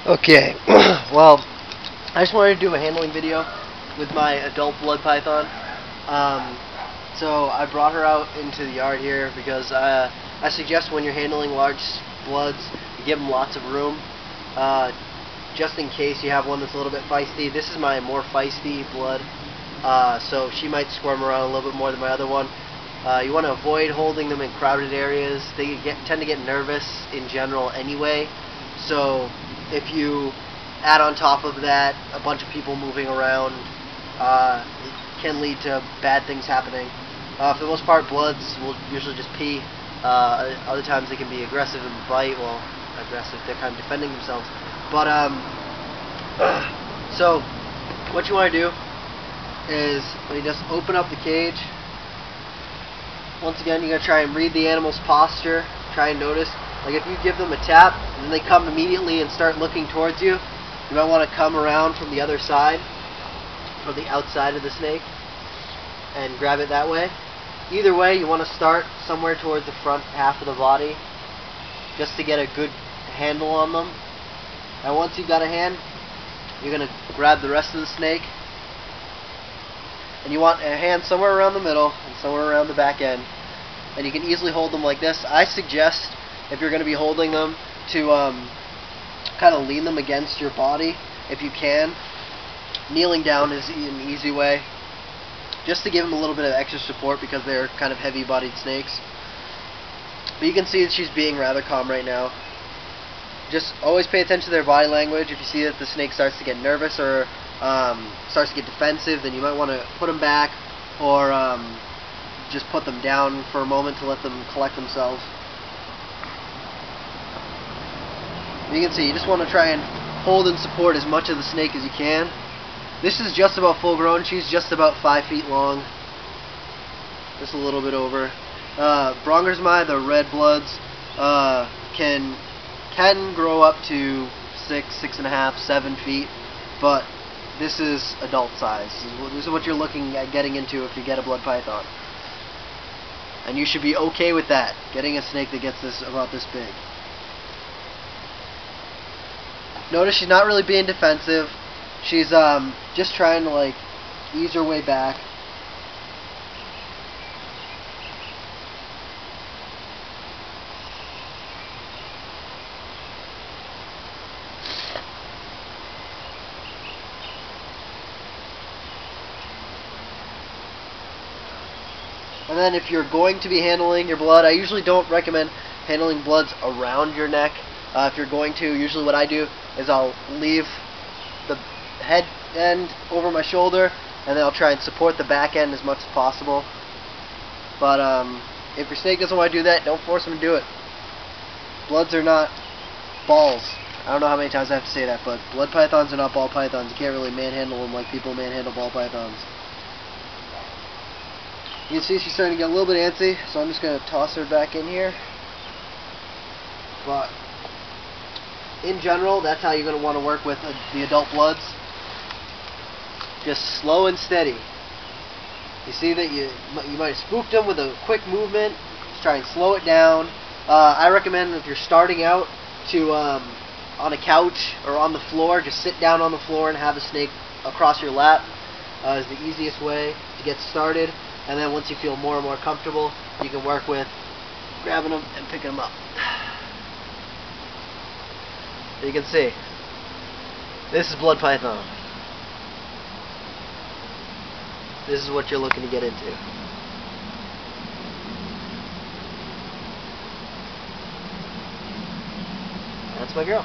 Okay, well, I just wanted to do a handling video with my adult blood python. So I brought her out into the yard here because I suggest when you're handling large bloods, you give them lots of room, just in case you have one that's a little bit feisty. This is my more feisty blood, so she might squirm around a little bit more than my other one. You want to avoid holding them in crowded areas. They tend to get nervous in general anyway, so if you add on top of that a bunch of people moving around, it can lead to bad things happening. For the most part, bloods will usually just pee. Other times they can be aggressive and bite. Well, aggressive, they're kind of defending themselves. But so what you want to do is you just open up the cage. Once again, you're going to try and read the animal's posture. Try and notice. Like if you give them a tap and then they come immediately and start looking towards you, you might want to come around from the other side, from the outside of the snake, and grab it that way. Either way, you want to start somewhere towards the front half of the body just to get a good handle on them. And once you've got a hand, you're going to grab the rest of the snake, and you want a hand somewhere around the middle and somewhere around the back end, and you can easily hold them like this. I suggest, if you're going to be holding them, to kind of lean them against your body if you can. Kneeling down is an easy way, just to give them a little bit of extra support because they're kind of heavy-bodied snakes. But you can see that she's being rather calm right now. Just always pay attention to their body language. If you see that the snake starts to get nervous or starts to get defensive, then you might want to put them back or just put them down for a moment to let them collect themselves. You can see, you just want to try and hold and support as much of the snake as you can. This is just about full grown. She's just about 5 feet long. Just a little bit over. Brongersmai, the red bloods, can grow up to 6.5, 7 feet, but this is adult size. This is what you're looking at getting into if you get a blood python. And you should be okay with that, getting a snake that gets this about this big. Notice she's not really being defensive. She's just trying to like ease her way back. And then if you're going to be handling your blood, I usually don't recommend handling bloods around your neck. If you're going to, usually what I do is I'll leave the head end over my shoulder, and then I'll try and support the back end as much as possible. But if your snake doesn't want to do that, don't force him to do it. Bloods are not balls. I don't know how many times I have to say that, but blood pythons are not ball pythons. You can't really manhandle them like people manhandle ball pythons. You can see she's starting to get a little bit antsy, so I'm just going to toss her back in here. But in general, that's how you're going to want to work with the adult bloods. Just slow and steady. You see that you might have spooked them with a quick movement. Just try and slow it down. I recommend if you're starting out to on a couch or on the floor, just sit down on the floor and have the snake across your lap. Is the easiest way to get started. And then once you feel more and more comfortable, you can work with grabbing them and picking them up. You can see, this is blood python. This is what you're looking to get into. That's my girl.